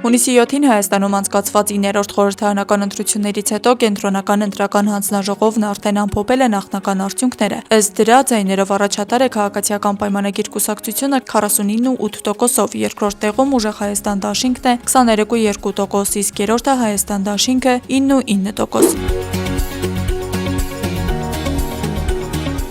Հունիսի 7-ին Հայաստանում անցկացված 9-րդ խորհրդարանական ընտրություններից հետո կենտրոնական ընտրական հանձնաժողովն արդեն ամփոփել է նախնական արդյունքները։ Ըստ դրա, ձայներով առաջատար է Քաղաքացիական պայմանագիր կուսակցությունը 49.8%-ով, երկրորդ տեղում Ուժեղ Հայաստան դաշինքն է 23.2%, իսկ երրորդը Հայաստան դաշինքը 9.9%։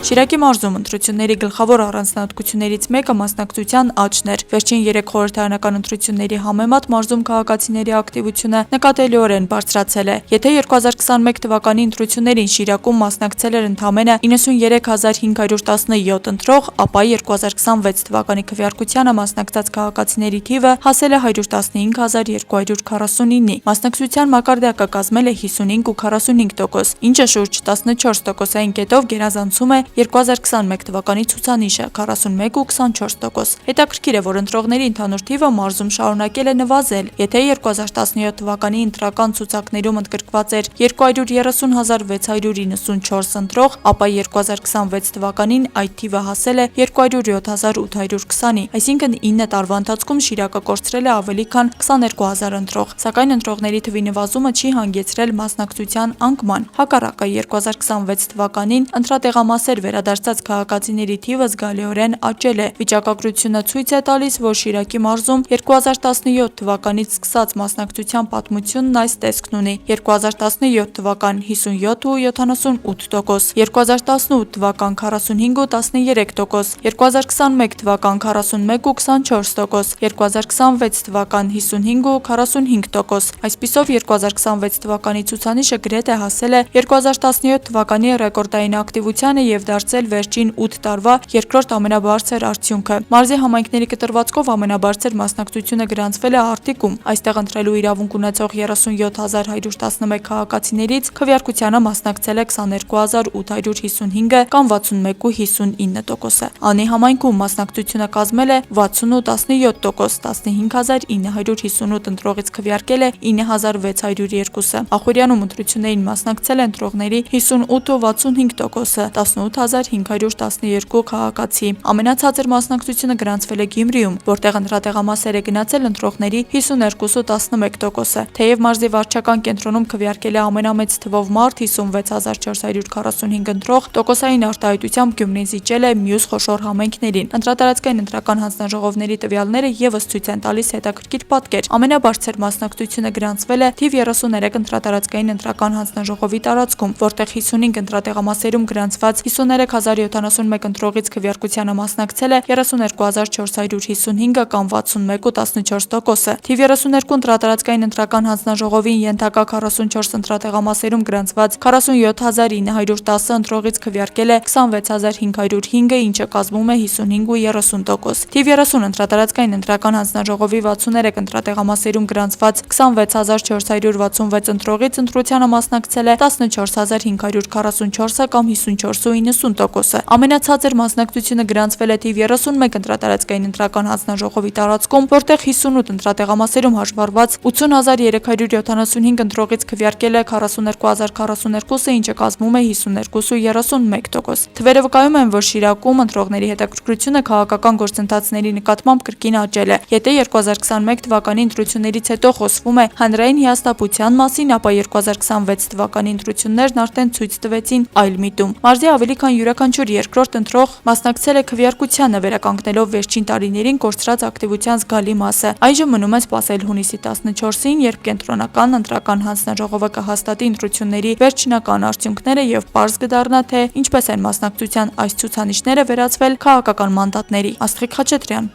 Շիրակի մարզում ընտրությունների գլխավոր առանձնահատկություններից մեկը մասնակցության աճն էր։ Վերջին 3 խորհրդարանական ընտրությունների համեմատ մարզում քաղաքացիների ակտիվությունը նկատելիորեն բարձրացել է։ Եթե 2021 թվականի ընտրություններին Շիրակում մասնակցել էր ընդամենը 93.517 ընտրող, ապա 2026 թվականի քվեարկությանը մասնակցած քաղաքացիների թիվը հասել է 115.249-ի։ Մասնակցության մակարդակը կազմել է 55.45%, ինչը շուրջ 14%-ային կետով գերազանցում է 2021 թվականի ցուցանիշը 41.24%։ Հետաքրքիր է, որ ընտրողների ընդհանուր թիվը մարզում շարունակել է նվազել։ Եթե 2017 թվականի ընտրական ցուցակներում ընդգրկված էր 230.694 ընտրող, ապա 2026 թվականին այդ թիվը հասել է 207.820-ի, այսինքն 9 տարվա ընթացքում Շիրակը կորցրել է ավելի քան 22,000 ընտրող, սակայն ընտրողների թվի նվազումը չի հանգեցրել մասնակցության անկման։ Հակառակը 2026 թվականին ընտրատեղամասեր վերադարձած քաղաքացիների թիվը զգալիորեն աճել է։ Վիճակագրությունը ցույց է տալիս, որ Շիրակի մարզում 2017 թվականից սկսած մասնակցության պատմությունն այս տեսքն ունի. 2017 թվական 57.78%, 2018 թվական 45.13%, 2021 թվական 41.24%, 2026 թվական 55.45%։ Այսպիսով 2026 թվականի ցուցանիշը գրեթե հասել է 2017 թվականի ռեկորդային ակտիվությանը և դարձել վերջին 8 տարվա երկրորդ ամենաբարձր արդյունքը։ Մարզի համայնքների կտրվածքով ամենաբարձր մասնակցությունը գրանցվել է Արտիկում։ Այստեղ ընտրելու իրավունք ունեցող 37.111 քաղաքացիներից քվեարկությանը մասնակցել է 22.855-ը կամ 61.59%-ը։ Անի համայնքում մասնակցությունը կազմել է 60.17%, 15.958 ընտրողից քվեարկել է 9.602-ը։ Ախուրյանում ընտրություններին մասնակցել է ընտրողների 58.65%-ը, 18.512 քաղաքացի։ Ամենացածր մասնակցությունը գրանցվել է Գյումրիում, որտեղ ընտրատեղամասեր է գնացել ընտրողների 52.11%-ը։ Թեև մարզի վարչական կենտրոնում քվեարկել է ամենամեծ թվով մարդ 56.445 ընտրող, տոկոսային արտահայտությամբ Գյումրին զիջել է մյուս խոշոր համայնքներին։ Ընտրատարածքային ընտրական հանձնաժողովների տվյալները ևս ցույց են տալիս հետաքրքիր պատկեր։ Ամենաբարձր մասնակցությունը գրանցվել է թիվ 33 ընտրատարածքային ընտրական հանձնաժողովի տարածքում, որտեղ 55 ընտրատեղամասերում գրանցված 53.071 ընտրողից քվեարկությանը մասնակցել է 32.455-ը կամ 61.14%-ը։ Թիվ 32 ընտրատարածքային ընտրական հանձնաժողովին ենթակա 44 ընտրատեղամասերում գրանցված 47.910 ընտրողից քվեարկել է 26.505-ը, ինչը կազմում է 55.30%։ Թիվ 30 ընտրատարածքային ընտրական հանձնաժողովի 63 ընտրատեղամասերում գրանցված 26.466 ընտրողից ընտրությանը մասնակցել է 14.544-ը կամ 54.90%-ը։ Ամենացածր մասնակցությունը գրանցվել է թիվ 31 ընտրատարածքային ընտրական հանձնաժողովի տարածքում, որտեղ 58 ընտրատեղամասերում հաշվառված 80.375 ընտրողից քվեարկել է 42.042-ը, ինչը կազմում է 52.31%։ Թվերը վկայում են, որ Շիրակում ընտրողների հետաքրքրությունը քաղաքական գործընթացների նկատմամբ կրկին աճել է։ Եթե 2021 թվականի ընտրություններից հետո խոսվում է հանրային հիասթափության մասին, ապա 2026 թվականի ընտրություններն արդեն ցույց տվեցին այլ միտում։ Մարզի ավելի քան յուրաքանչյուր երկրորդ ընտրող մասնակցել է քվեարկությանը, վերականգնելով վերջին տարիներին կորցրած ակտիվության զգալի մասը։ Այժմ մնում է սպասել հունիսի 14-ին, երբ կենտրոնական ընտրական հանձնաժողովը կհաստատի ընտրությունների վերջնական արդյունքները և պարզ կդառնա, թե ինչպես են մասնակցության այս ցուցանիշները վերածվել քաղաքական մանդատների։ Աստղիկ Խաչատրյան,